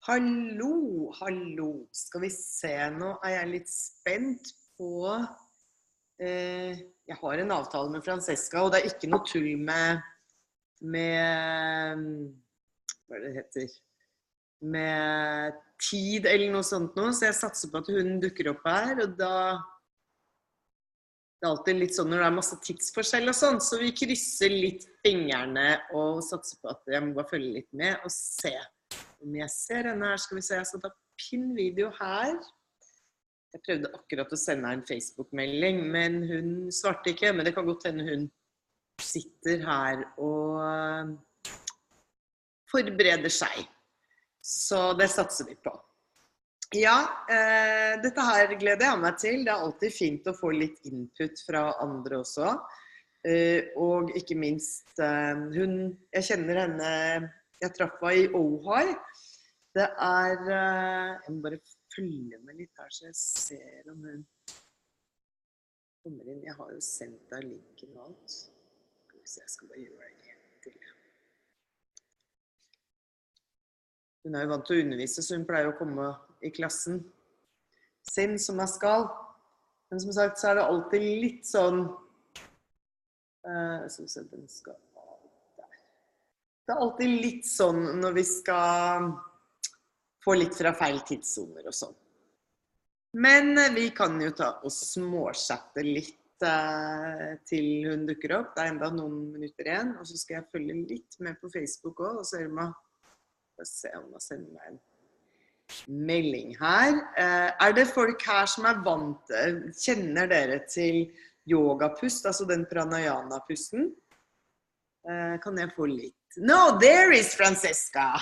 Hallo, hallo. Skal vi se, nå jeg litt spent på jeg har en avtale med Francesca, og det ikke noe tull med hva det heter, med tid eller noe sånt nå, så jeg satser på at hun dukker opp her, og da det alltid litt sånn når det masse tidsforskjell og sånt, så vi krysser litt fingrene og satser på at jeg må bare følge litt med og se om jeg ser henne her. Skal vi se, jeg skal ta pin-video her. Jeg prøvde akkurat å sende en Facebook-melding, men hun svarte ikke, men det kan godt hende hun sitter her og forbereder seg. Så det satser vi på. Ja, dette her gleder jeg meg til. Det alltid fint å få litt input fra andre også. Og ikke minst jeg kjenner henne, jeg traff henne i Ohio. Det jeg må bare følge med litt her, så jeg ser om hun kommer inn. Jeg har jo sendt deg linken og alt. Så jeg skal bare gjøre det til. Hun jo vant til å undervise, så hun pleier å komme i klassen sin som jeg skal. Men som sagt så det alltid litt sånn jeg skal se, den skal der. Det alltid litt sånn når vi skal få litt fra feil tidszoner og sånn. Men vi kan jo ta og småchatte litt til hun dukker opp. Det enda noen minutter igjen, og så skal jeg følge litt med på Facebook også, og så se om hun sender meg en melding her. Det folk her som vant, kjenner dere til yogapust, altså den pranayama-pusten? Kan jeg få litt? No, there is Francesca.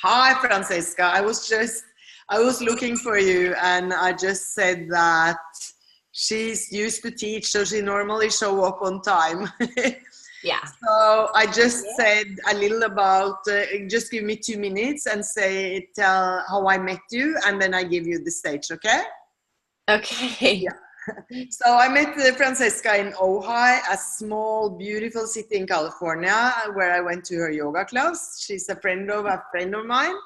Hi, Francesca. I was looking for you, and I just said that she's used to teach, so she normally show up on time. Yeah. So I just said a little about, just give me 2 minutes and tell how I met you, and then I give you the stage, okay? Okay. Yeah. So I met Francesca in Ohio, a small, beautiful city in California, where I went to her yoga class. She's a friend of mine.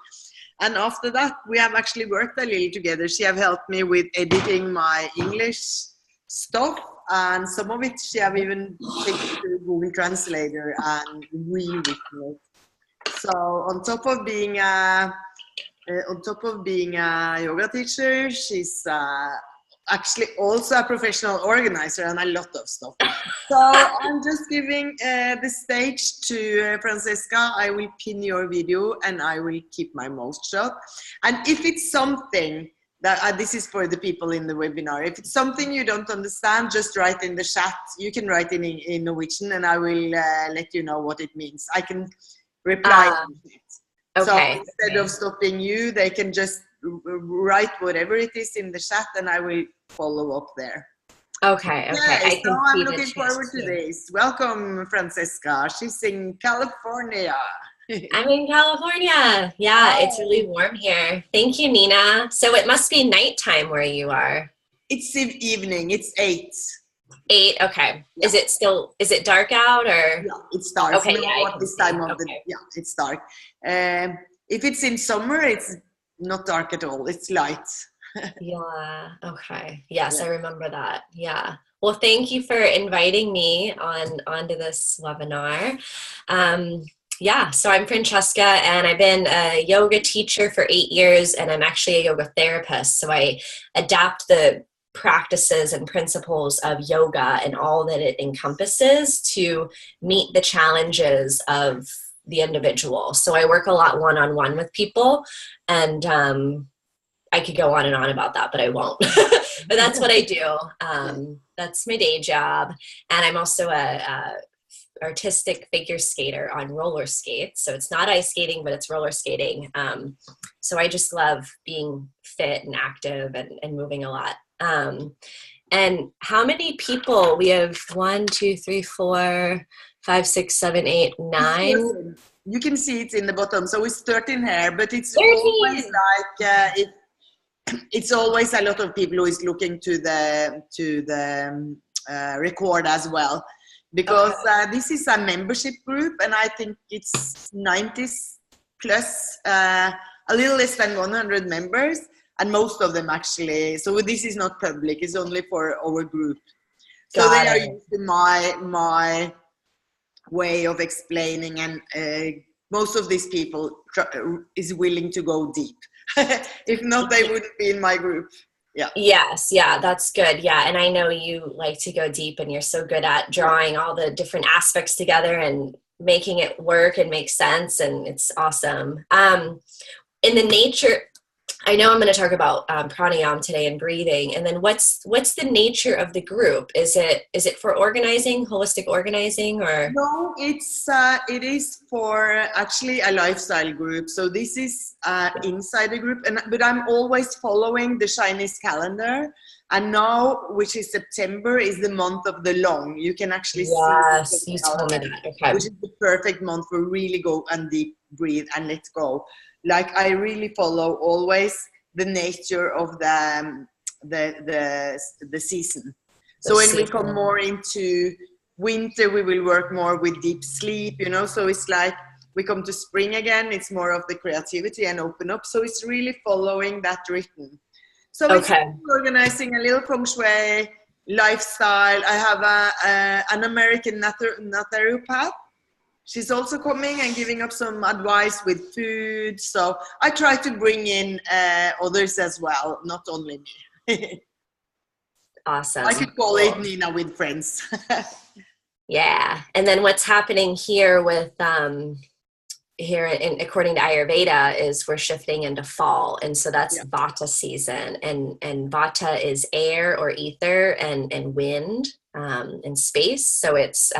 And after that, we have actually worked a little together. She have helped me with editing my English stuff. And some of it she have even taken to Google Translator and rewritten it. So on top of being a yoga teacher, she's actually also a professional organizer and a lot of stuff. So I'm just giving the stage to Francesca. I will pin your video and I will keep my mouth shut. And if it's something that this is for the people in the webinar. If it's something you don't understand, just write in the chat. You can write in Norwegian and I will let you know what it means. I can reply to it. Okay. So instead of stopping you, they can just write whatever it is in the chat and I will follow up there. Okay, okay. Yes, so I'm looking forward to this. Welcome, Francesca. She's in California. I'm in California. Yeah, it's really warm here. Thank you, Nina. So it must be nighttime where you are. It's evening. It's 8. 8, okay. Yeah. Is it dark out or? Yeah, it's dark. Okay, yeah, at this time of the, yeah, it's dark. If it's in summer, it's not dark at all. It's light. Yeah, okay. Yes, yeah. I remember that. Yeah. Well, thank you for inviting me onto this webinar. Yeah, so I'm Francesca and I've been a yoga teacher for 8 years and I'm actually a yoga therapist. So I adapt the practices and principles of yoga and all that it encompasses to meet the challenges of the individual. So I work a lot one-on-one with people and I could go on and on about that, but I won't. But that's what I do. That's my day job. And I'm also a artistic figure skater on roller skates. So it's not ice skating, but it's roller skating. So I just love being fit and active and moving a lot. And how many people? We have 1, 2, 3, 4, 5, 6, 7, 8, 9. You can see it in the bottom. So it's 13 here, but it's 13. Always like it's always a lot of people who is looking to the record as well. Because this is a membership group and I think it's 90s plus. a little less than 100 members, and most of them actually, so this is not public, it's only for our group. So they are used to my way of explaining, and most of these people is willing to go deep. If not, they wouldn't be in my group. Yeah. Yes. Yeah, that's good. Yeah. And I know you like to go deep, and you're so good at drawing all the different aspects together and making it work and make sense. And it's awesome. In the nature, I know I'm going to talk about pranayama today and breathing. And then what's the nature of the group? Is it for organizing, holistic organizing, or? No, it is for actually a lifestyle group. So this is inside the group, but I'm always following the Chinese calendar. And now, which is September, is the month of the long. You can actually see. Yes, you told me that. Okay. Which is the perfect month for really go and deep breathe and let go. Like I really follow always the nature of the season. So when we come more into winter, we will work more with deep sleep, you know. So it's like we come to spring again, it's more of the creativity and open up. So it's really following that rhythm. So it's organizing a little feng shui lifestyle. I have an American naturopath. She's also coming and giving up some advice with food. So I try to bring in others as well, not only me. Awesome. I could call it Nina with friends. Yeah. And then what's happening here with according to Ayurveda is we're shifting into fall. And so that's Vata season. And Vata is air or ether and wind and space. So it's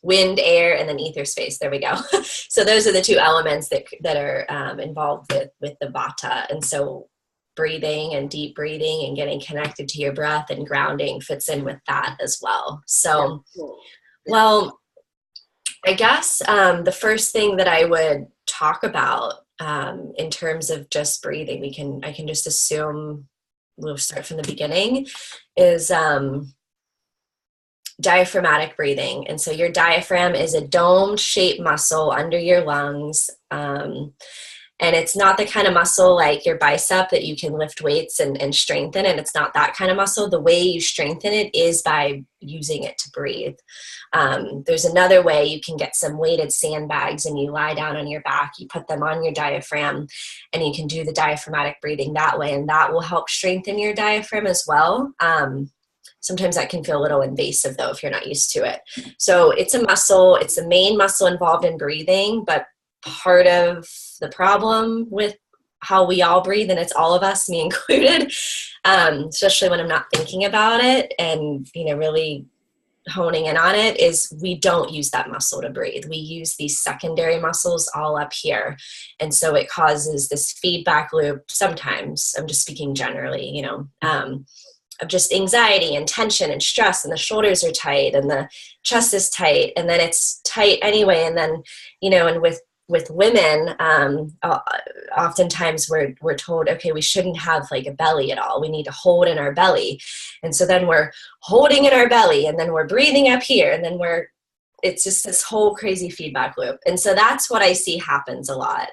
wind, air, and then ether, space. There we go. So those are the two elements that are involved with the Vata. And so breathing and deep breathing and getting connected to your breath and grounding fits in with that as well. So, well, I guess the first thing that I would talk about in terms of just breathing, I can just assume we'll start from the beginning, is diaphragmatic breathing. And so your diaphragm is a dome-shaped muscle under your lungs. And it's not the kind of muscle like your bicep that you can lift weights and strengthen. And it's not that kind of muscle. The way you strengthen it is by using it to breathe. There's another way. You can get some weighted sandbags and you lie down on your back, you put them on your diaphragm, and you can do the diaphragmatic breathing that way. And that will help strengthen your diaphragm as well. Sometimes that can feel a little invasive though, if you're not used to it. So it's a muscle, it's the main muscle involved in breathing, but part of the problem with how we all breathe, and it's all of us, me included, especially when I'm not thinking about it and, really honing in on it, is we don't use that muscle to breathe. We use these secondary muscles all up here. And so it causes this feedback loop. Sometimes, I'm just speaking generally, of just anxiety and tension and stress, and the shoulders are tight and the chest is tight, and then it's tight anyway. And then, and with women, oftentimes we're told, okay, we shouldn't have like a belly at all. We need to hold in our belly. And so then we're holding in our belly, and then we're breathing up here, and then it's just this whole crazy feedback loop. And so that's what I see happens a lot.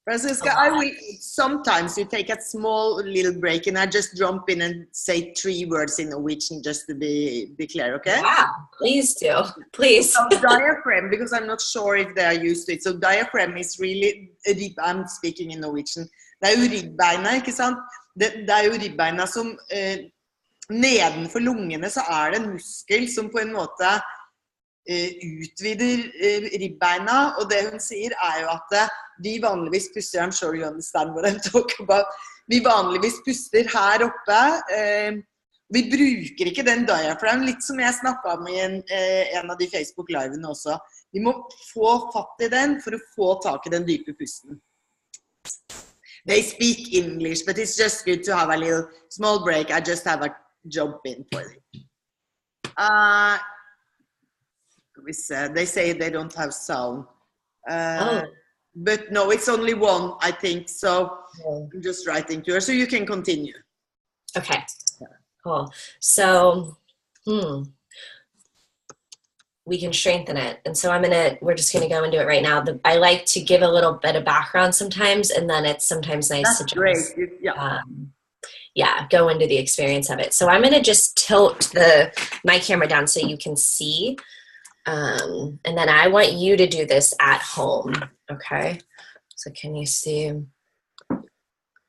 Francesca, I will sometimes you take a small little break, and I just jump in and say 3 words in Norwegian just to be clear, okay? Yeah, please do. Please. So diaphragm, because I'm not sure if they are used to it. So diaphragm is really, I'm speaking in Norwegian. Det er jo ribbbeina, ikke sant? Det er jo ribbbeina som, nedenfor lungene så er det en muskel som på en måte utvider ribbeina, og det hun sier er jo at vi vanligvis puster, I'm sure you understand what I'm talking about, vi vanligvis puster her oppe, vi bruker ikke den diaphragm, litt som jeg snakket om i en av de Facebook-livene også. Vi må få fatt i den for å få tak i den dype pusten. They speak English, but it's just good to have a little small break. I just have a jump in for it. They say they don't have sound. But no, it's only one, I think. So I'm just writing to her, so you can continue. Okay, cool. So, we can strengthen it. And so we're just gonna go into it right now. I like to give a little bit of background sometimes, and then it's sometimes nice That's to great. just Yeah. Go into the experience of it. So I'm gonna just tilt my camera down so you can see. And then I want you to do this at home, okay? So can you see?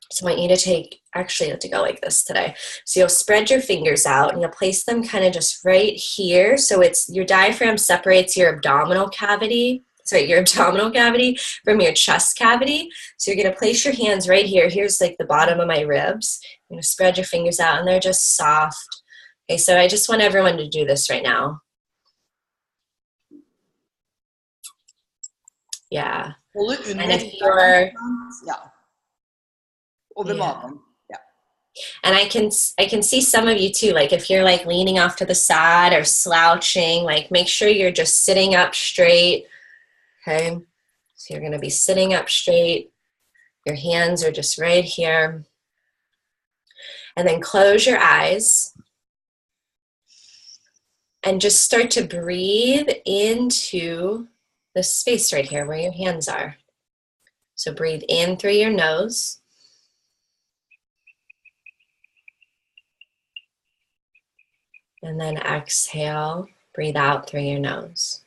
So I want you to actually you have to go like this today. So you'll spread your fingers out and you'll place them kind of just right here. So your diaphragm separates your abdominal cavity from your chest cavity. So you're gonna place your hands right here. Here's like the bottom of my ribs. You're gonna spread your fingers out and they're just soft. Okay, so I just want everyone to do this right now. Yeah. And if you're over magen. Yeah. And I can see some of you too, like if you're like leaning off to the side or slouching, like make sure you're just sitting up straight. Okay. So you're going to be sitting up straight. Your hands are just right here. And then close your eyes and just start to breathe into the space right here where your hands are. So breathe in through your nose. And then exhale, breathe out through your nose.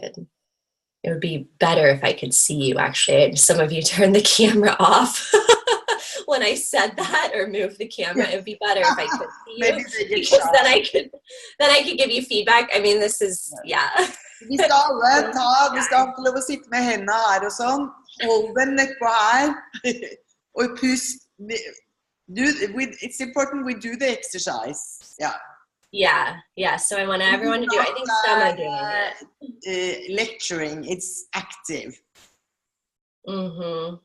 Good. It would be better if I could see you, actually. Some of you turned the camera off when I said that, or moved the camera. It would be better if I could see you, because then I could give you feedback. I mean, this is, yeah. Vi skal få lov å sitte med hendene her og sånn. Hold den nedpå her. Og pust. It's important we do the exercise. Yeah. Yeah. So I want everyone to do it. I think some are doing it. Lecturing, it's active. Mm-hmm.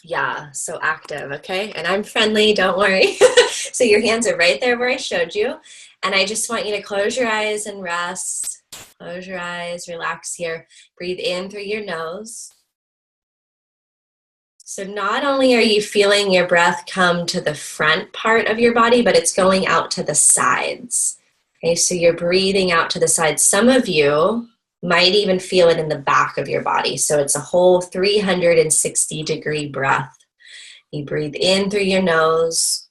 Yeah, so active, okay? And I'm friendly, don't worry. So your hands are right there where I showed you. And I just want you to close your eyes and rest. Close your eyes, relax here. Breathe in through your nose. So not only are you feeling your breath come to the front part of your body, but it's going out to the sides. Okay, so you're breathing out to the sides. Some of you might even feel it in the back of your body. So it's a whole 360-degree breath. You breathe in through your nose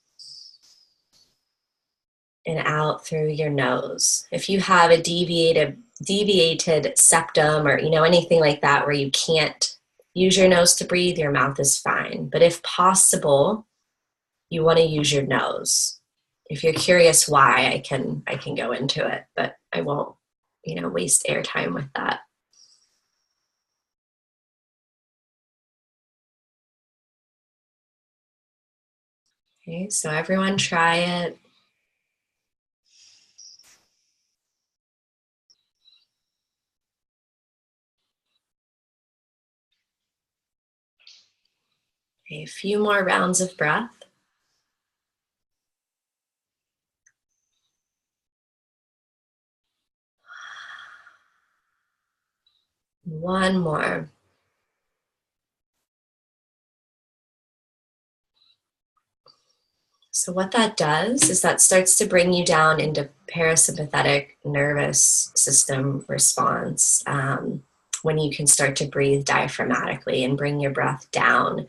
and out through your nose. If you have a deviated septum or anything like that where you can't use your nose to breathe, your mouth is fine. But if possible, you want to use your nose. If you're curious why, I can go into it, but I won't, waste airtime with that. Okay, so everyone try it. Okay, a few more rounds of breath. One more. So what that does is that starts to bring you down into parasympathetic nervous system response when you can start to breathe diaphragmatically and bring your breath down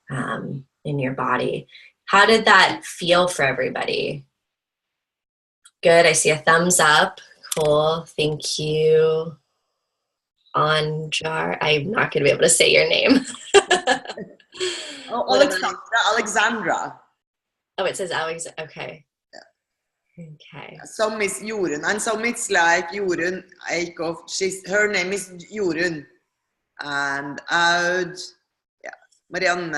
in your body. How did that feel for everybody? Good, I see a thumbs up. Cool, thank you. Anjar, I'm not going to be able to say your name. Alexandra. Oh, it says Alex. Okay. Yeah. Okay. Some is Jorunn, and some it's like Jorunn Eikhoff. Her name is Jorunn, and Aud. Yeah, Marianne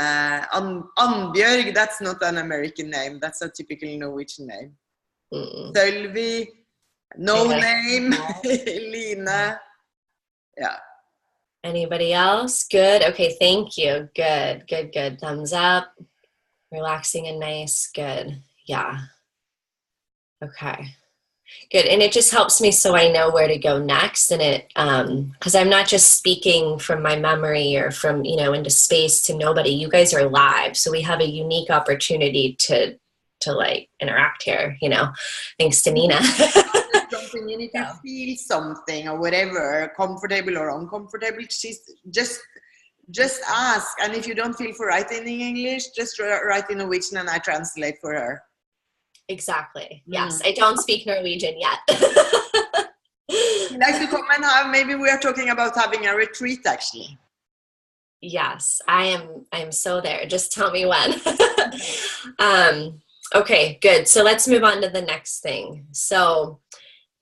Annbjørg. That's not an American name. That's a typical Norwegian name. Sølvi, no name. Line. Yeah. Anybody else? Good. Okay. Thank you. Good. Good. Good. Thumbs up. Relaxing and nice. Good. Yeah. Okay. Good. And it just helps me so I know where to go next. And it, because I'm not just speaking from my memory or from, into space to nobody. You guys are live. So we have a unique opportunity to like interact here, thanks to Nina. Something, and if you feel something or whatever, comfortable or uncomfortable, just ask. And if you don't feel for writing in English, just write in Norwegian and I translate for her. Exactly. Yes. I don't speak Norwegian yet. You'd like to come and maybe we are talking about having a retreat actually. Yes, I am so there. Just tell me when. Okay, good. So let's move on to the next thing. So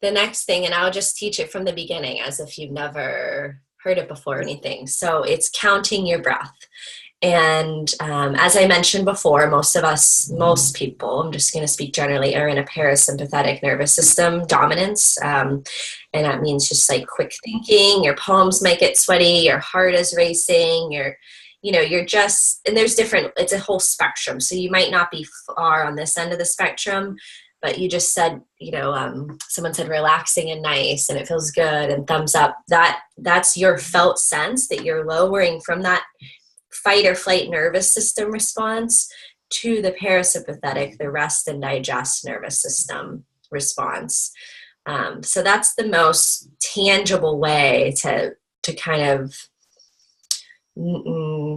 the next thing, and I'll just teach it from the beginning as if you've never heard it before or anything. So it's counting your breath. And as I mentioned before, most people, I'm just going to speak generally, are in a parasympathetic nervous system dominance. And that means just like quick thinking, your palms might get sweaty, your heart is racing, you're just, and there's different, it's a whole spectrum. So you might not be far on this end of the spectrum, but you just said, someone said relaxing and nice and it feels good and thumbs up. That's your felt sense that you're lowering from that fight or flight nervous system response to the parasympathetic, the rest and digest nervous system response. So that's the most tangible way to kind of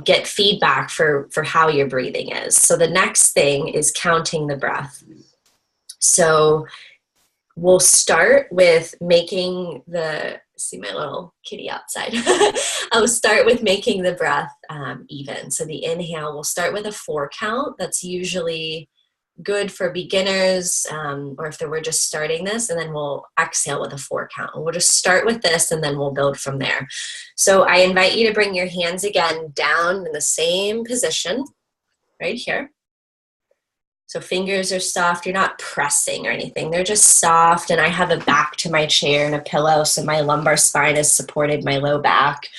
get feedback for how your breathing is. So the next thing is counting the breath. So we'll start with making see my little kitty outside. I'll start with making the breath even. So the inhale, we'll start with a 4 count. That's usually good for beginners or if we're just starting this, and then we'll exhale with a 4 count. And we'll just start with this and then we'll build from there. So I invite you to bring your hands again down in the same position right here. So fingers are soft. You're not pressing or anything. They're just soft. And I have a back to my chair and a pillow. So my lumbar spine is supported, my low back.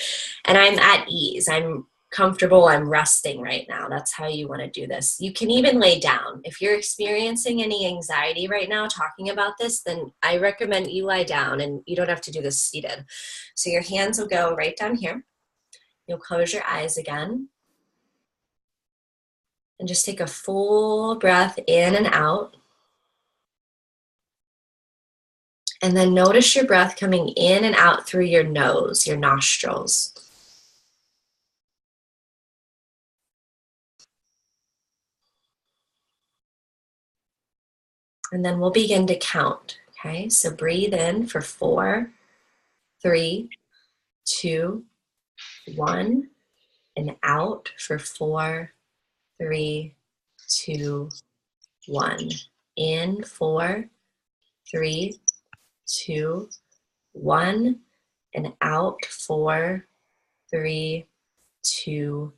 And I'm at ease. I'm comfortable. I'm resting right now. That's how you want to do this. You can even lay down. If you're experiencing any anxiety right now talking about this, then I recommend you lie down and you don't have to do this seated. So your hands will go right down here. You'll close your eyes again. And just take a full breath in and out. And then notice your breath coming in and out through your nose, your nostrils. And then we'll begin to count. Okay, so breathe in for 4, 3, 2, 1, and out for 4, 3, 2, 1. In 4, 3, 2, 1, and out 4, 3, 2,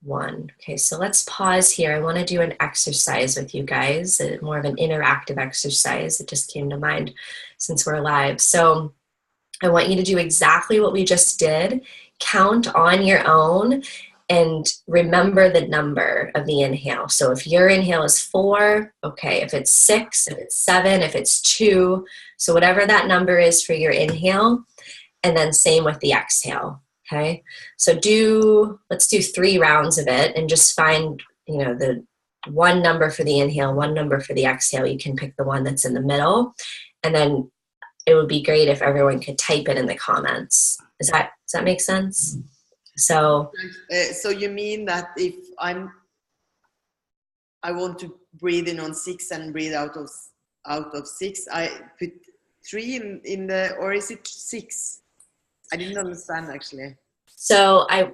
1. Okay, so let's pause here. I want to do an exercise with you guys, more of an interactive exercise. It just came to mind since we're live. So I want you to do exactly what we just did. Count on your own and remember the number of the inhale. So if your inhale is 4, okay, if it's 6, if it's 7, if it's 2, so whatever that number is for your inhale, and then same with the exhale, okay? So let's do 3 rounds of it and just find, the one number for the inhale, one number for the exhale. You can pick the one that's in the middle, and then it would be great if everyone could type it in the comments. Does that make sense? So you mean that if I want to breathe in on 6 and breathe out of 6, I put 3 in the, or is it 6? I didn't understand actually. So I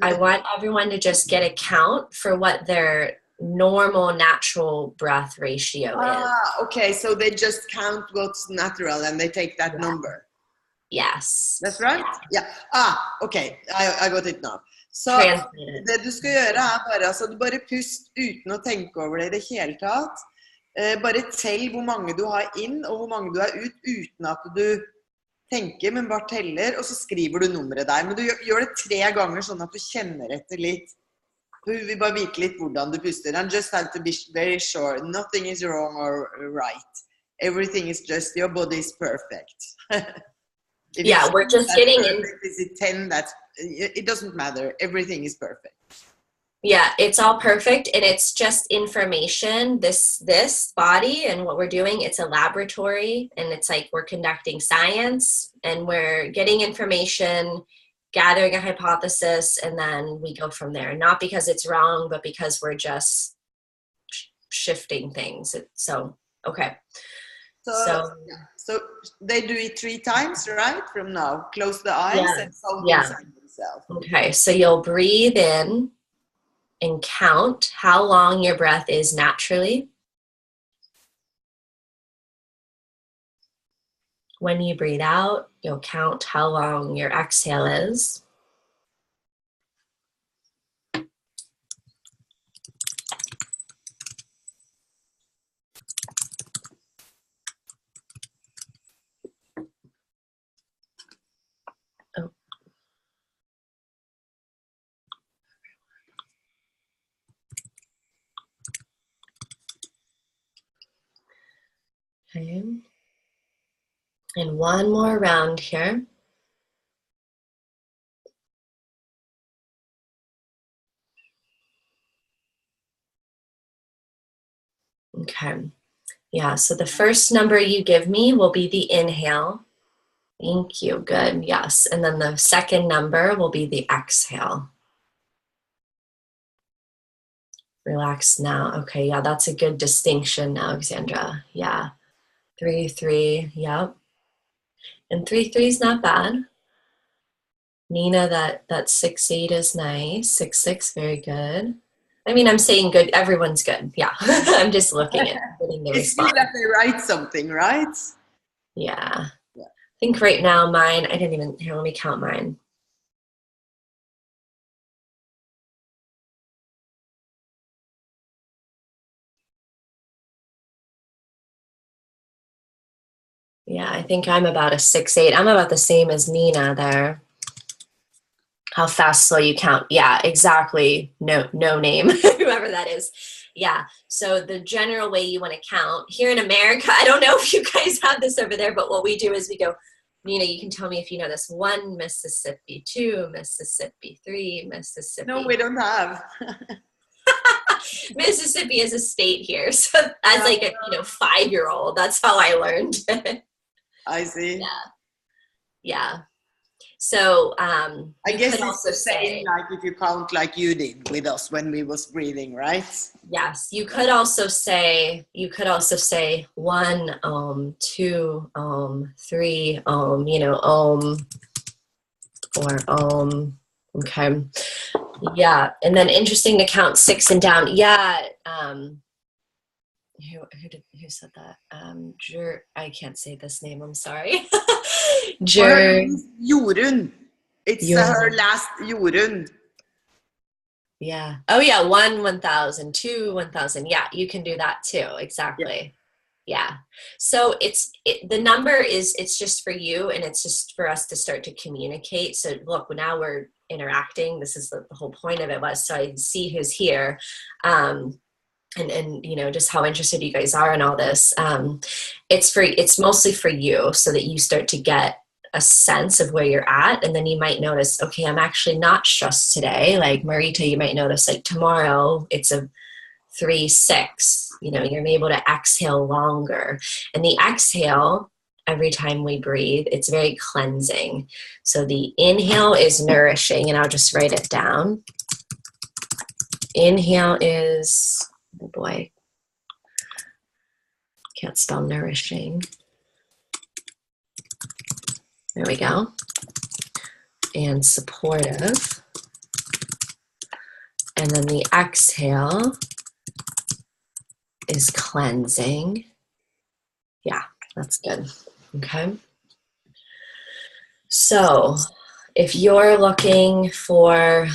want everyone to just get a count for what their normal natural breath ratio is. Okay, so they just count what's natural and they take that number. Yes. That's right? Yeah. Okay, I got it now. Så det du skal gjøre bare, du bare pust uten å tenke over det i det hele tatt. Bare tell hvor mange du har inn og hvor mange du har ut uten at du tenker, men bare teller, og så skriver du nummeret der. Men du gjør det 3 ganger sånn at du kjenner etter litt. Du vil bare vite litt hvordan du puster. And just have to be very sure. Nothing is wrong or right. everything is just, your body is perfect. Yeah, we're just getting in. Is it 10? It doesn't matter. Everything is perfect. Yeah, it's all perfect, and it's just information. This body and what we're doing, it's a laboratory, and it's like we're conducting science, and we're getting information, gathering a hypothesis, and then we go from there. Not because it's wrong, but because we're just shifting things. So okay. So they do it 3 times, right? From now, close the eyes and count inside themselves. Okay, so you'll breathe in and count how long your breath is naturally. When you breathe out, you'll count how long your exhale is. Oh. Okay. And one more round here. Okay. Yeah, so the first number you give me will be the inhale. Thank you. Good. Yes. And then the second number will be the exhale. Relax now. Okay. Yeah, that's a good distinction now, Alexandra. Yeah. 3, 3. Yep. And 3, 3 is not bad. Nina, that 6, 8 is nice. 6, 6, very good. I mean, I'm saying good. Everyone's good. Yeah. I'm just looking at getting the response. It's good that they write something, right? Yeah. I think right now mine, I didn't even, here, let me count mine. Yeah, I think I'm about a 6, 8. I'm about the same as Nina there. How fast, slow you count. Yeah, exactly. No name, whoever that is. Yeah, so the general way you want to count here in America, I don't know if you guys have this over there, but what we do is we go, Nina, you can tell me if you know this. 1 Mississippi, 2 Mississippi, 3 Mississippi. No, we don't have. Mississippi is a state here. So as like a 5-year-old, that's how I learned. I see. Yeah. So I guess it's also the same like if you count like you did with us when we was breathing, right? Yes. You could also say 1 2 3 or okay. Yeah. And then interesting to count 6 and down. Yeah. Who said that? I can't say this name, I'm sorry. Jorunn. It's her last Jorunn. Yeah. Oh yeah, 1 1,000, 2 1,000. Yeah, you can do that too. Exactly. Yeah. So the number is, it's just for you, and it's just for us to start to communicate. So look, now we're interacting. This is the whole point of it was, so I see who's here. And just how interested you guys are in all this. It's mostly for you, so that you start to get a sense of where you're at, and then you might notice, okay, I'm actually not stressed today. Like Marita, you might notice like tomorrow it's a 3 6. You're able to exhale longer, and the exhale, every time we breathe, it's very cleansing. So the inhale is nourishing, and I'll just write it down. Inhale is, oh boy, can't spell nourishing. There we go. And supportive. And then the exhale is cleansing. Yeah, that's good. Okay. So if you're looking for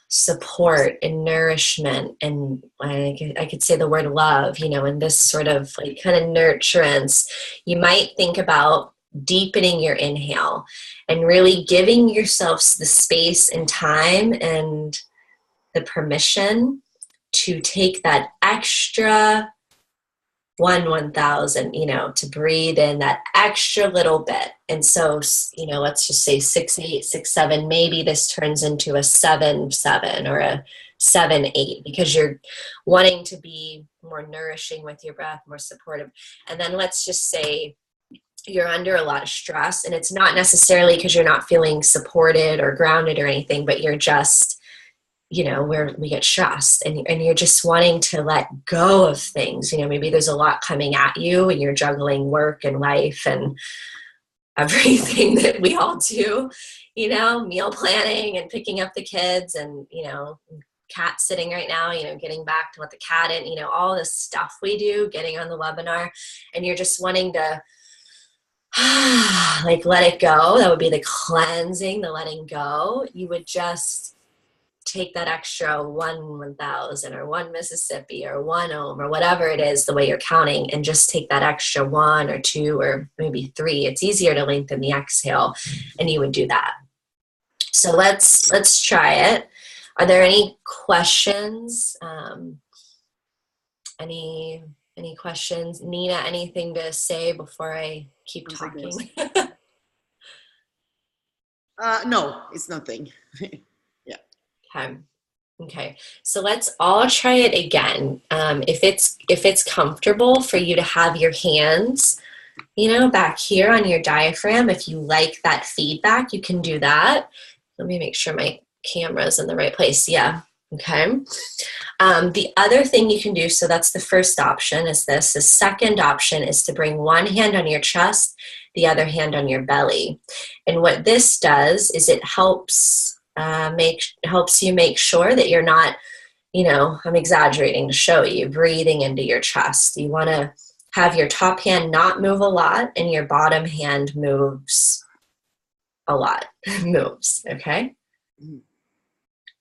support and nourishment, and I could say the word love, and this sort of like kind of nurturance, you might think about deepening your inhale and really giving yourself the space and time and the permission to take that extra 1,000, you know, to breathe in that extra little bit. And so, you know, let's just say 6, 8, 6, 7, maybe this turns into a 7, 7 or a 7, 8, because you're wanting to be more nourishing with your breath, more supportive. And then let's just say you're under a lot of stress, and it's not necessarily because you're not feeling supported or grounded or anything, but you're just, you know, where we get stressed and you're just wanting to let go of things. You know, maybe there's a lot coming at you and you're juggling work and life and everything that we all do, you know, meal planning and picking up the kids and, you know, cat sitting right now, you know, getting back to let the cat in, you know, all this stuff we do, getting on the webinar, and you're just wanting to like let it go. That would be the cleansing, the letting go. You would just take that extra 1,000 or 1 Mississippi or 1 ohm or whatever it is, the way you're counting, and just take that extra 1 or 2 or maybe 3. It's easier to lengthen the exhale, and you would do that. So let's try it. Are there any questions? Any questions? Nina, anything to say before I keep talking? No, it's nothing. Yeah. Okay, so let's all try it again. If it's comfortable for you to have your hands, you know, back here on your diaphragm, if you like that feedback, you can do that. Let me make sure my camera's in the right place. Yeah. Okay. The other thing you can do, so that's the first option, is this. The second option is to bring one hand on your chest, the other hand on your belly. And what this does is it helps you make sure that you're not, you know, I'm exaggerating to show you, breathing into your chest. You want to have your top hand not move a lot and your bottom hand moves a lot. Moves, okay?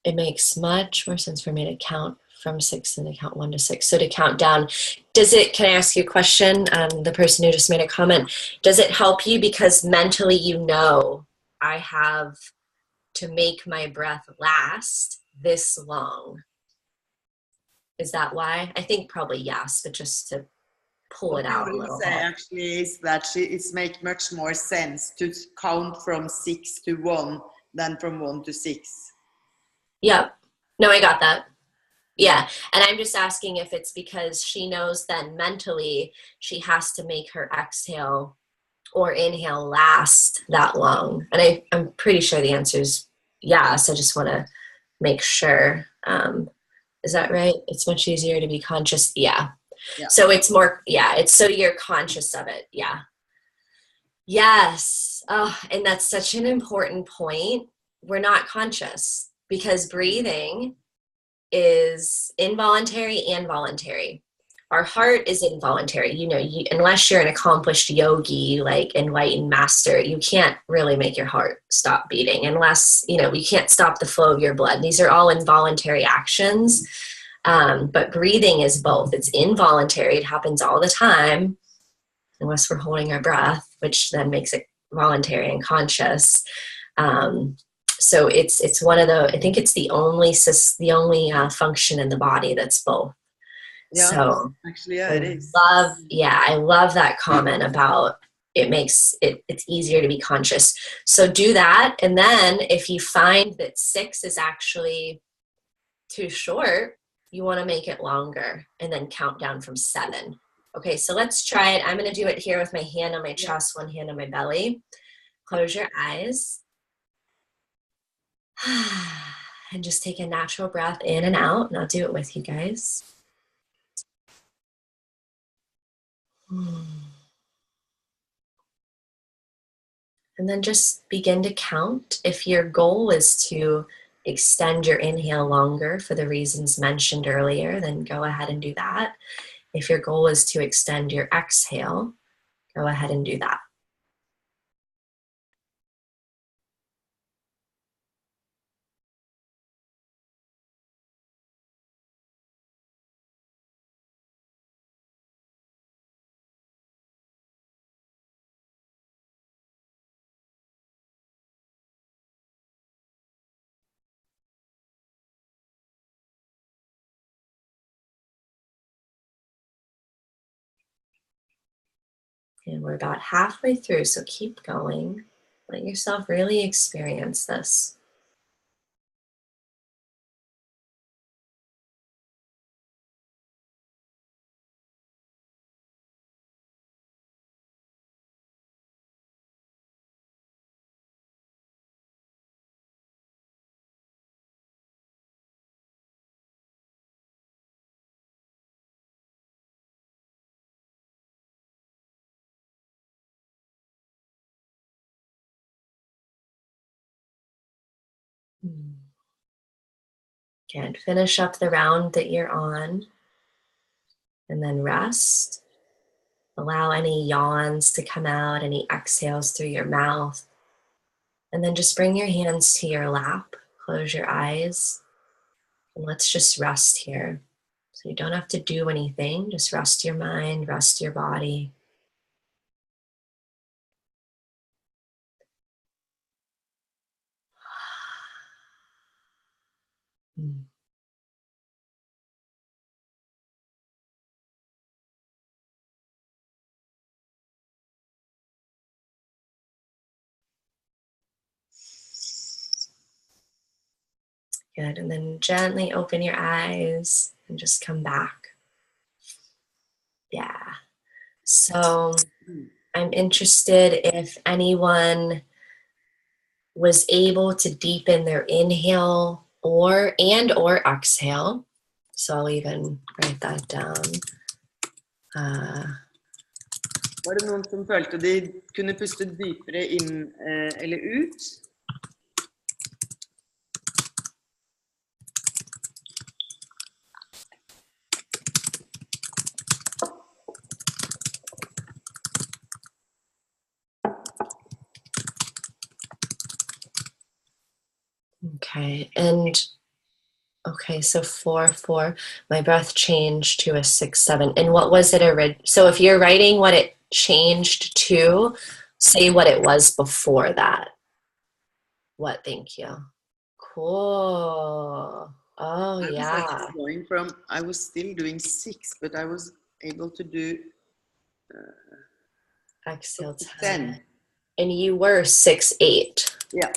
It makes much more sense for me to count from 6 than to count 1 to 6. So to count down, can I ask you a question? The person who just made a comment, does it help you because mentally you know I have to make my breath last this long? Is that why? I think probably yes, but just to pull it out a little bit. Actually is that it's make much more sense to count from 6 to 1 than from 1 to 6. Yep. No, I got that. Yeah. And I'm just asking if it's because she knows that mentally she has to make her exhale or inhale last that long. And I'm pretty sure the answer is yes. I just want to make sure. Is that right? It's much easier to be conscious. Yeah. So it's more, it's so you're conscious of it. Yeah. Yes. Oh, and that's such an important point. We're not conscious because breathing is involuntary and voluntary. Our heart is involuntary. You know, unless you're an accomplished yogi, like enlightened master, you can't really make your heart stop beating unless, you know, you can't stop the flow of your blood. These are all involuntary actions. But breathing is both. It's involuntary. It happens all the time, unless we're holding our breath, which then makes it voluntary and conscious. So it's one of the, I think it's the only function in the body that's both. Yeah, so actually, yeah, it is. I love that comment about it makes it's easier to be conscious. So do that. And then if you find that 6 is actually too short, you want to make it longer and then count down from 7. Okay, so let's try it. I'm going to do it here with my hand on my chest, one hand on my belly. Close your eyes. And just take a natural breath in and out. And I'll do it with you guys. And then just begin to count. If your goal is to extend your inhale longer for the reasons mentioned earlier, then go ahead and do that. If your goal is to extend your exhale, go ahead and do that. And we're about halfway through, so keep going. Let yourself really experience this. Again, finish up the round that you're on, and then rest. Allow any yawns to come out, any exhales through your mouth. And then just bring your hands to your lap, close your eyes, and let's just rest here. So you don't have to do anything, just rest your mind, rest your body. Good, and then gently open your eyes and just come back. Yeah. So I'm interested if anyone was able to deepen their inhale or exhale. So I'll even write that down. Var det noen som følte de kunne puste dypere inn eller ut? Okay, and okay, so 4-4. My breath changed to a 6-7. And what was it? So if you're writing what it changed to, say what it was before that. What? Thank you. Cool. Oh, yeah. Going from, I was still doing 6, but I was able to do exhale 10. And you were 6-8. Yeah.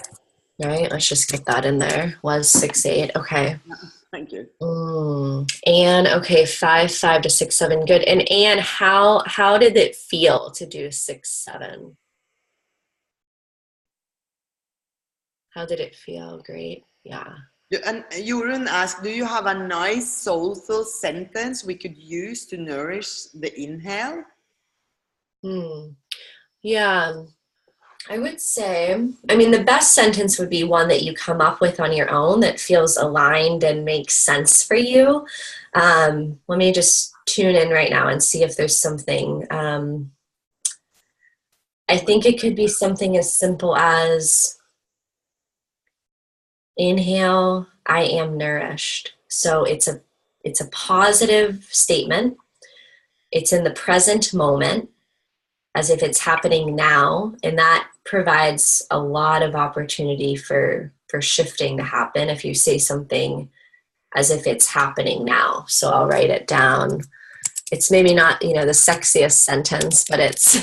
Right? Let's just get that in there. Was 6-8. Okay. Thank you. And okay, 5-5 to 6-7. Good. And Anne, how did it feel to do 6-7? How did it feel? Great. Yeah. And Jorunn asked, do you have a nice soulful sentence we could use to nourish the inhale? Yeah. I would say, I mean, the best sentence would be one that you come up with on your own that feels aligned and makes sense for you. Let me just tune in right now and see if there's something. I think it could be something as simple as inhale, I am nourished. So it's a positive statement. It's in the present moment, as if it's happening now, and that provides a lot of opportunity for shifting to happen if you say something as if it's happening now. So I'll write it down. It's maybe not, the sexiest sentence, but it's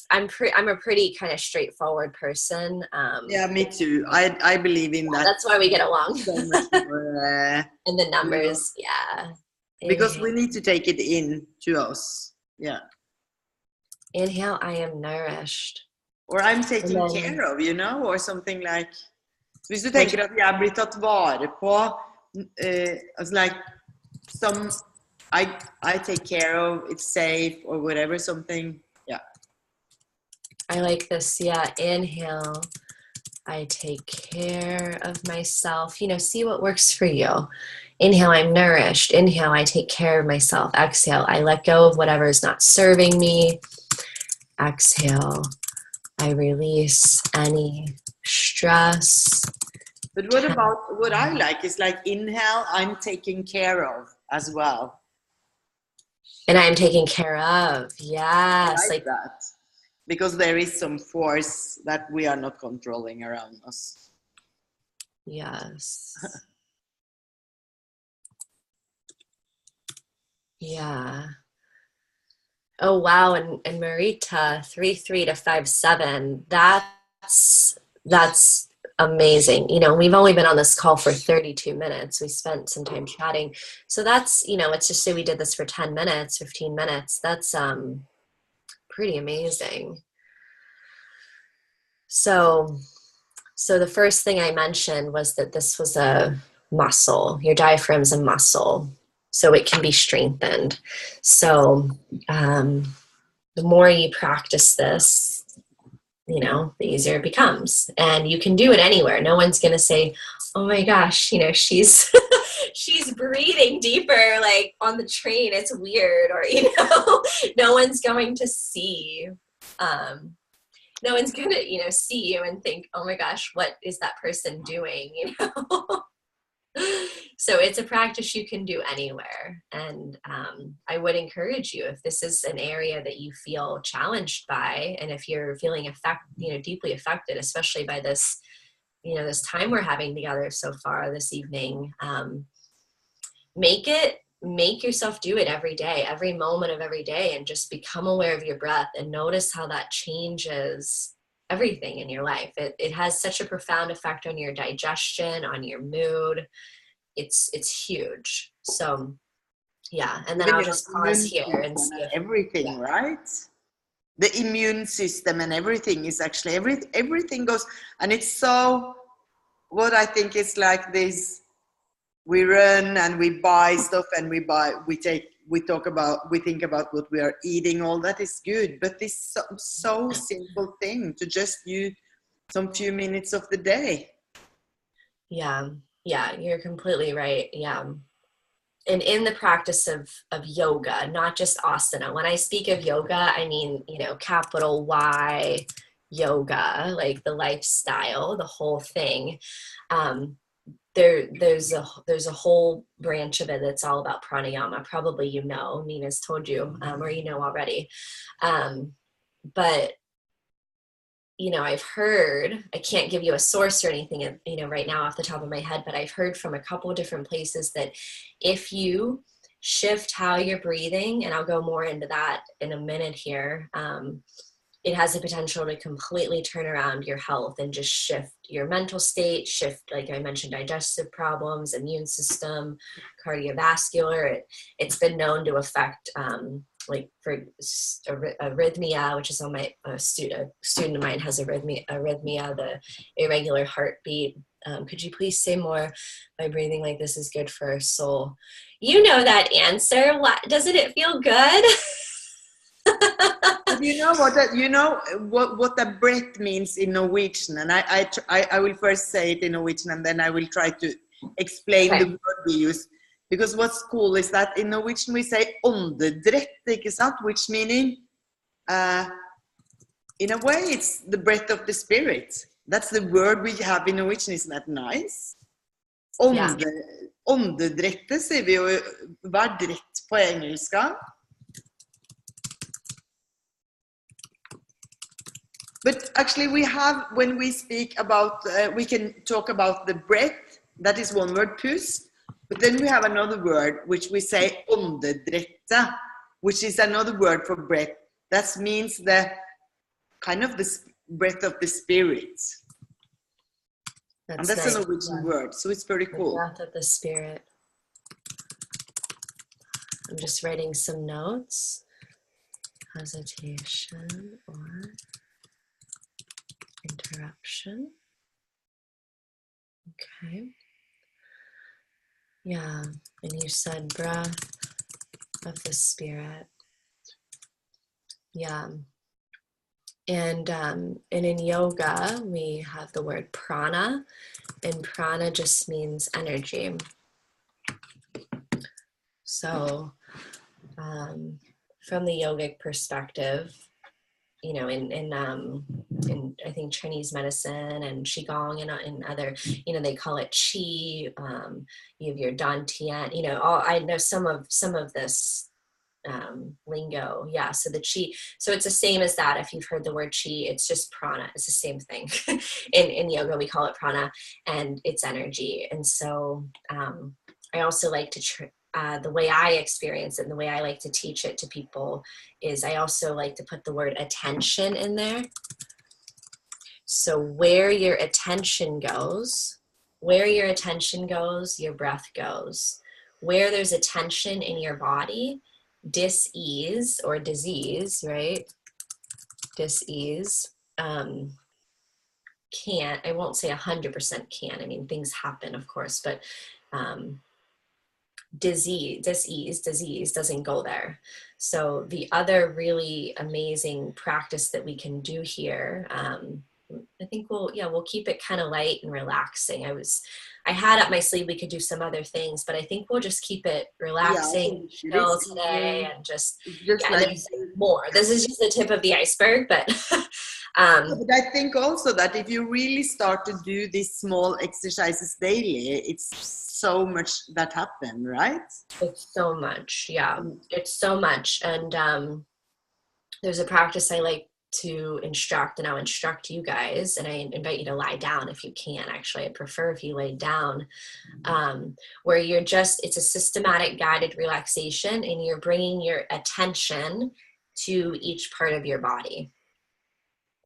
I'm a pretty kind of straightforward person. Yeah, me too. I believe in that. That's why we get along. So much more, and the numbers, yeah. Because we need to take it in to us. Yeah. Inhale, I am nourished. Or I'm taken care of, or something like. Hvis du tenker at jeg blir tatt vare på, like some, I take care of, it's safe or whatever, something, yeah. I like this, yeah. Inhale, I take care of myself. See what works for you. Inhale, I'm nourished. Inhale, I take care of myself. Exhale, I let go of whatever is not serving me. Exhale, I release any stress. But what about, what I like is like inhale, I'm taken care of as well. And I'm taken care of, yes. I like that. Because there is some force that we are not controlling around us. Yes. Yeah. Oh, wow. And Marita, 3-3 to 5-7. That's amazing. You know, we've only been on this call for 32 minutes. We spent some time chatting. So that's, you know, let's just say we did this for 10 minutes, 15 minutes. That's pretty amazing. So the first thing I mentioned was that this was a muscle. Your diaphragm's a muscle, so it can be strengthened. So the more you practice this, you know, the easier it becomes. And you can do it anywhere. No one's going to say, oh my gosh, you know, she's she's breathing deeper, like on the train, it's weird. Or, you know, no one's going to see, no one's going to, you know, see you and think, oh my gosh, what is that person doing, you know? So it's a practice you can do anywhere. And I would encourage you, if this is an area that you feel challenged by, and if you're feeling deeply affected, especially by this, you know, this time we're having together so far this evening, make yourself do it every day, every moment of every day, and just become aware of your breath and notice how that changes everything in your life. It has such a profound effect on your digestion, on your mood. It's huge. So yeah, and then Even I'll your just pause immune here and system see and if, everything, yeah. right? The immune system and everything is actually everything goes, and it's so, what I think is like this, we run and we buy stuff and we think about what we are eating, all that is good, but this so simple thing to just use some few minutes of the day. Yeah, you're completely right. Yeah. And in the practice of yoga, not just asana. When I speak of yoga, I mean, you know, capital Y yoga, like the lifestyle, the whole thing. There's a whole branch of it that's all about pranayama. Probably, you know, Nina's told you, or you know already. But you know, I've heard, I can't give you a source or anything, you know, right now off the top of my head, but I've heard from a couple of different places that if you shift how you're breathing, and I'll go more into that in a minute here, it has the potential to completely turn around your health and just shift your mental state, shift, like I mentioned, digestive problems, immune system, cardiovascular. It's been known to affect, like for arrhythmia, which is on my a student of mine has arrhythmia, the irregular heartbeat. Could you please say more? By breathing like this is good for our soul. You know that answer. What, doesn't it feel good? You know what the breath means in Norwegian, and I will first say it in Norwegian, and then I will try to explain Okay. the word we use. Because what's cool is that in Norwegian we say åndedrett, ikke sant? Which meaning, in a way, it's the breath of the spirit. That's the word we have in Norwegian. Isn't that nice? Åndedrettet sier vi jo, hva er drett på engelsk? But actually we have, when we speak about, we can talk about the breath, that is one word, pust, but then we have another word which we say åndedrette, which is another word for breath. That means the kind of the breath of the spirit. And that's nice. A Norwegian word, so it's very cool. The breath of the spirit. I'm just writing some notes. Hesitation or interruption. Okay. Yeah, and you said breath of the spirit. Yeah. And in yoga, we have the word prana, and prana just means energy. So from the yogic perspective, you know, in I think Chinese medicine and Qigong and other, you know, they call it Qi. You have your Dantian, you know, I know some of this lingo. Yeah. So the Qi, so it's the same as that. If you've heard the word Qi, it's just prana. It's the same thing. in yoga, we call it prana, and it's energy. And so I also like to the way I experience it and the way I like to teach it to people is I also like to put the word attention in there. So where your attention goes, your breath goes. Where there's a tension in your body, dis-ease or disease, right? Dis-ease can't, I won't say 100% can. I mean, things happen, of course, but disease doesn't go there. So the other really amazing practice that we can do here, I think we'll keep it kind of light and relaxing. I had up my sleeve we could do some other things, but I think we'll just keep it relaxing, chill today, and just like more. This is just the tip of the iceberg, but but I think also that if you really start to do these small exercises daily, it's so much that happen, right? It's so much, yeah. It's so much, and there's a practice I like to instruct, and I'll instruct you guys, and I invite you to lie down if you can. Actually, I prefer if you lay down, where it's a systematic guided relaxation, and you're bringing your attention to each part of your body.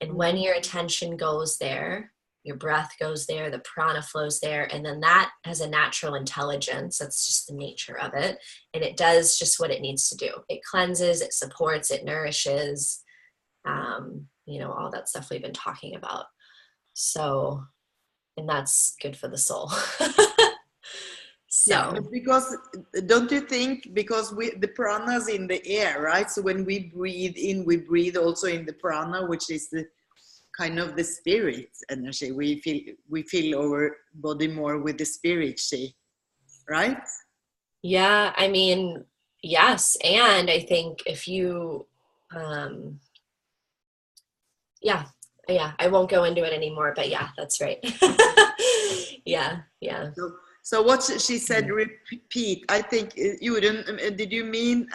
And when your attention goes there, your breath goes there, the prana flows there, and then that has a natural intelligence. That's just the nature of it. And it does just what it needs to do. It cleanses, it supports, it nourishes, all that stuff we've been talking about. So, and that's good for the soul. So. Yeah, because don't you think, because the prana is in the air, right? So when we breathe in, we breathe also in the prana, which is the kind of the spirit energy. We feel our body more with the spirit, right? Yeah, I mean, yes. And I think if you, I won't go into it anymore, but yeah, that's right. Yeah. So what she said, repeat. I think you didn't. Did you mean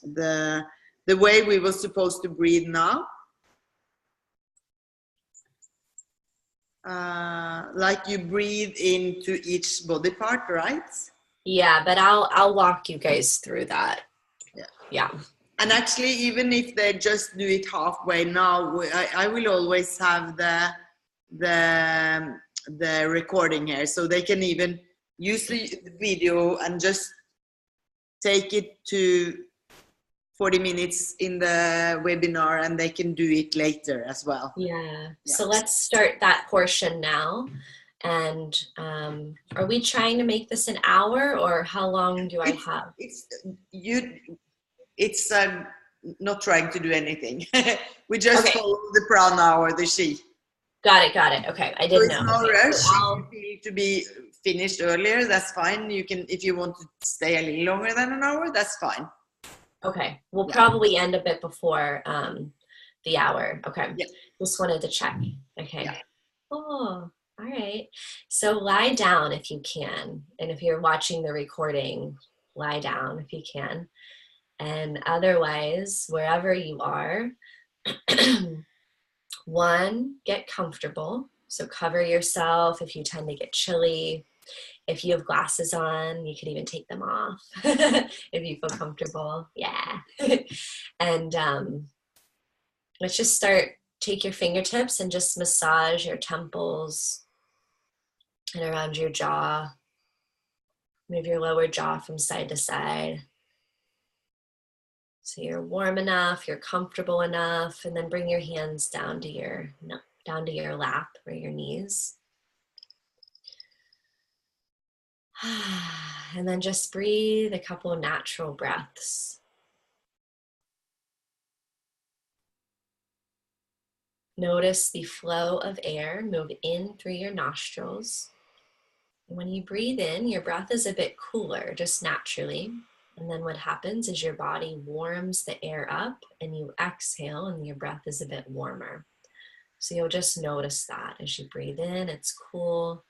the way we were supposed to breathe now? Like you breathe into each body part, right? Yeah, but I'll walk you guys through that. Yeah. And actually, even if they just do it halfway now, I will always have the recording here, so they can even use the video and just take it to 40 minutes in the webinar, and they can do it later as well. Yeah. So let's start that portion now. And are we trying to make this an hour, or how long do I have? It's not trying to do anything. We just follow the prana or the shi. Got it. Okay, I didn't know. No rush. If you feel to be finished earlier, that's fine. You can, if you want to stay a little longer than an hour, that's fine. Okay, we'll probably end a bit before the hour. Okay, just wanted to check. Okay. Yeah. Oh, all right. So lie down if you can, and if you're watching the recording, lie down if you can. And otherwise, wherever you are, one, get comfortable. So cover yourself if you tend to get chilly. If you have glasses on, you could even take them off if you feel comfortable. Yeah. And let's just take your fingertips and just massage your temples and around your jaw. Move your lower jaw from side to side. So you're warm enough, you're comfortable enough, and then bring your hands down to your lap or your knees. And then just breathe a couple of natural breaths. Notice the flow of air move in through your nostrils. And when you breathe in, your breath is a bit cooler, just naturally. And then what happens is your body warms the air up, and you exhale and your breath is a bit warmer. So you'll just notice that as you breathe in, it's cool.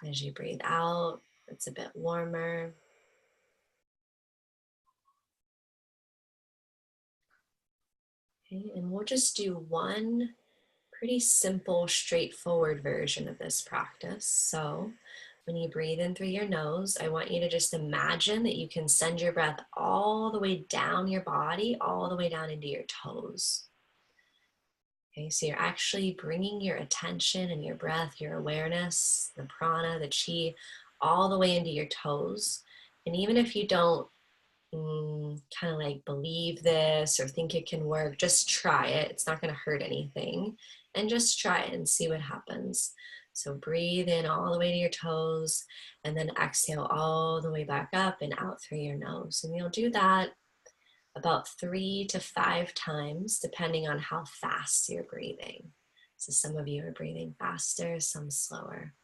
As you breathe out, it's a bit warmer. Okay, and we'll just do one pretty simple, straightforward version of this practice. So when you breathe in through your nose, I want you to just imagine that you can send your breath all the way down your body, all the way down into your toes. Okay, so you're actually bringing your attention and your breath, your awareness, the prana, the chi, all the way into your toes. And even if you don't kind of like believe this or think it can work, just try it. It's not going to hurt anything. And just try it and see what happens. So breathe in all the way to your toes and then exhale all the way back up and out through your nose. And you'll do that about 3 to 5 times, depending on how fast you're breathing. So some of you are breathing faster, some slower.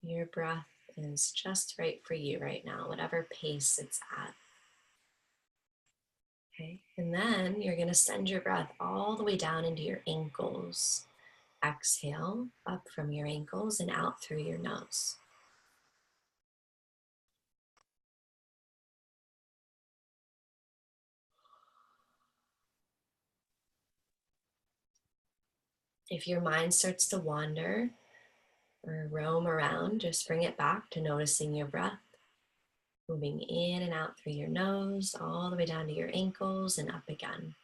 Your breath is just right for you right now, whatever pace it's at. Okay, and then you're going to send your breath all the way down into your ankles. Exhale up from your ankles and out through your nose. If your mind starts to wander or roam around, just bring it back to noticing your breath, moving in and out through your nose, all the way down to your ankles and up again.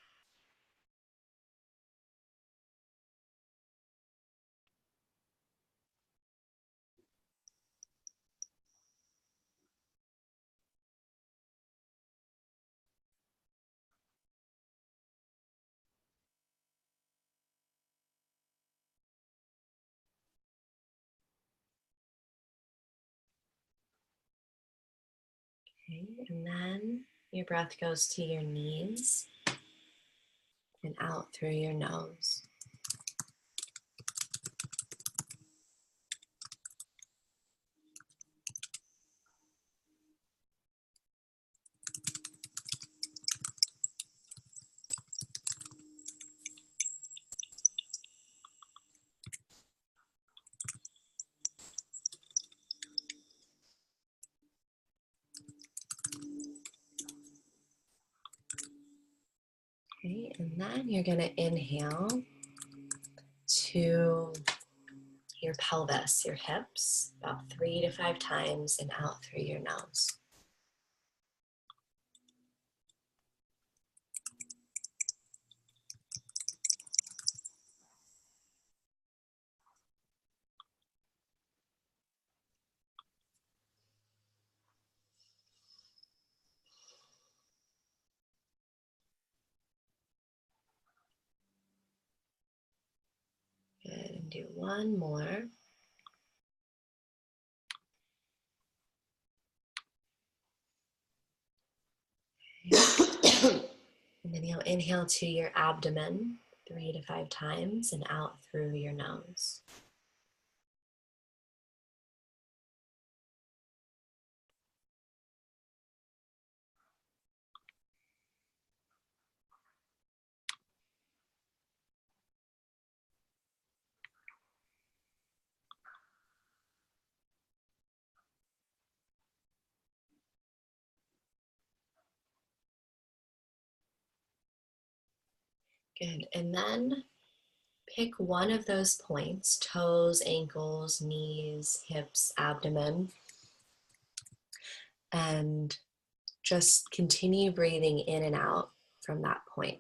Okay, and then your breath goes to your knees and out through your nose. Okay, and then you're going to inhale to your pelvis, your hips, about 3 to 5 times and out through your nose. Good, and do one more. And then you'll inhale to your abdomen 3 to 5 times and out through your nose. Good, and then pick one of those points, toes, ankles, knees, hips, abdomen, and just continue breathing in and out from that point.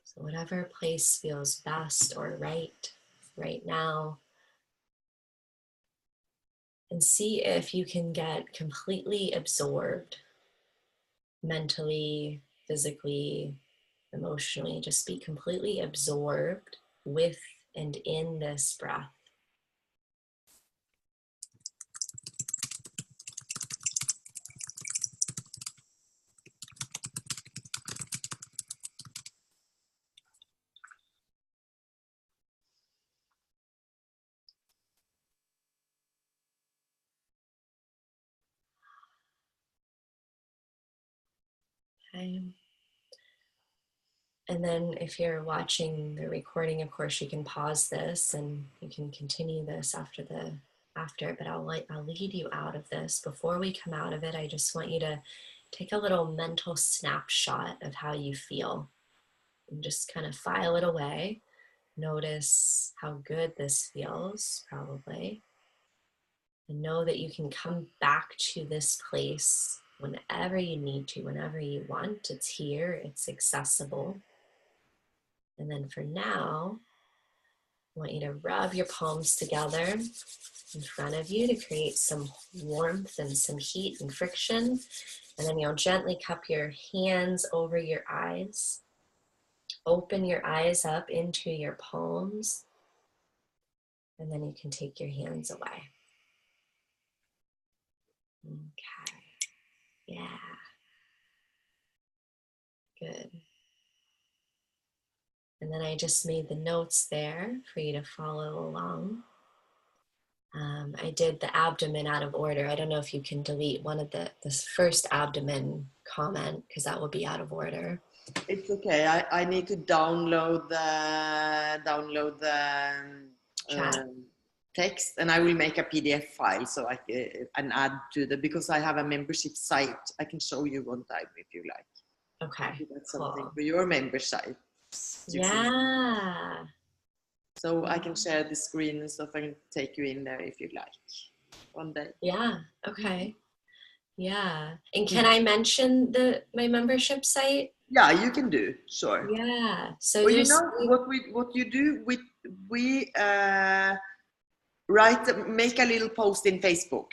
So whatever place feels best or right now. And see if you can get completely absorbed mentally, physically, emotionally. Just be completely absorbed with and in this breath. Okay. And then if you're watching the recording, of course, you can pause this and you can continue this after, but I'll lead you out of this. Before we come out of it, I just want you to take a little mental snapshot of how you feel and just kind of file it away. Notice how good this feels, probably. And know that you can come back to this place whenever you need to, whenever you want. It's here, it's accessible. And then for now, I want you to rub your palms together in front of you to create some warmth and some heat and friction. And then you'll gently cup your hands over your eyes. Open your eyes up into your palms. And then you can take your hands away. Okay. Yeah. Good. And then I just made the notes there for you to follow along. I did the abdomen out of order. I don't know if you can delete one of the first abdomen comment because that will be out of order. It's okay. I need to download the text, and I will make a PDF file so I can add to the, because I have a membership site. I can show you one time if you like. Okay. Maybe that's something cool. for your member site. Yeah. So I can share the screen and stuff. I can take you in there if you like one day. Yeah. Okay. Yeah. And can I mention my membership site? Yeah, you can do. Sure. Yeah. So well, you know what you do? We make a little post in Facebook.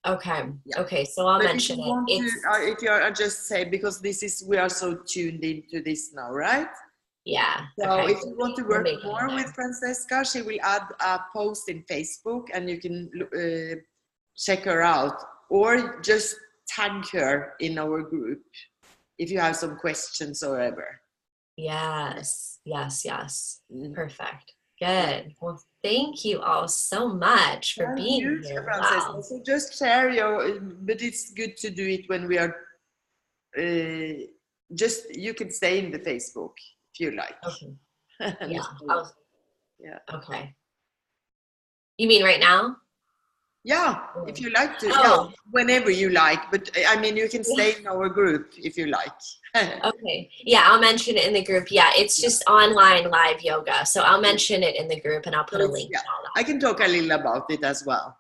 Okay. Yeah. Okay. So I'll mention it. If you just say, because we are so tuned into this now, right? Yeah. So okay. if you want to work more with Francesca, she will add a post in Facebook, and you can check her out, or just tag her in our group if you have some questions or whatever. Yes. Perfect. Good. Well, thank you all so much for being here. Francesca. Wow. So just share but it's good to do it when we are, you can stay in the Facebook if you like. Okay. Yeah. Yeah. Okay. You mean right now? Yeah, if you like to. Yeah, whenever you like. But I mean, you can stay in our group if you like. Okay. Yeah, I'll mention it in the group. Yeah, it's just online live yoga. So I'll mention it in the group and I'll put a link. Yeah. I can talk a little about it as well.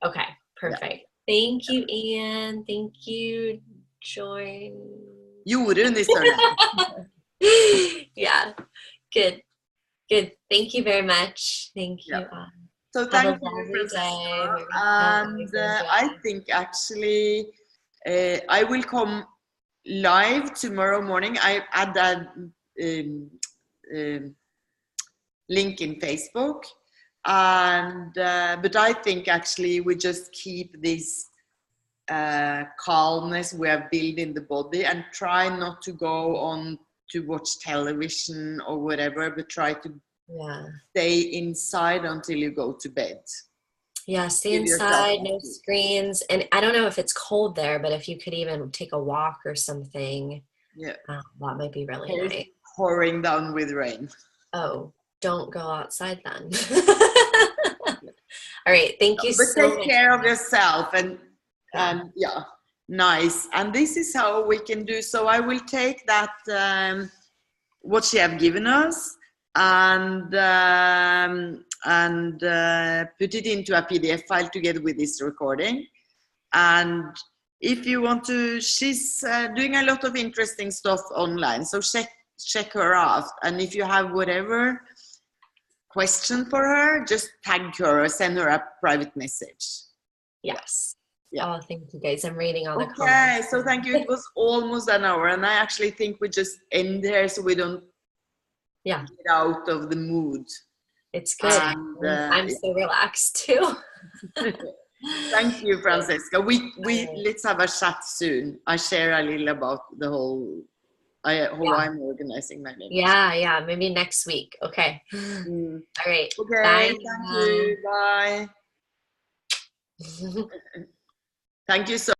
Okay, perfect. Yeah. Thank you, Ian. Thank you, Join. Jorunn is her name. Yeah, good. Thank you very much. Thank you. Yeah. So thank you, and I think actually I will come live tomorrow morning. I add that link in Facebook, and but I think actually we just keep this calmness we have built in the body, and try not to go on to watch television or whatever, but try to stay inside until you go to bed. Yeah, stay inside, no screens. And I don't know if it's cold there, but if you could even take a walk or something, that might be really nice. Pouring down with rain. Oh, don't go outside then. All right, thank you so much. But take care of yourself, and yeah, nice. And this is how we can do. So I will take that, what she have given us, and put it into a PDF file together with this recording. And if you want to, she's doing a lot of interesting stuff online, so check her out. And if you have whatever question for her, just tag her or send her a private message. Yes. Oh, thank you guys. I'm reading all the Okay, comments. so thank you. It was almost an hour, and I actually think we just end there so we don't get out of the mood. It's good. And, I'm so relaxed too. Thank you, Francesca. Let's have a chat soon. I share a little about the whole how I'm organizing my name. Yeah. Maybe next week. Okay. All right. Okay. Bye. Thank you. Bye. Thank you so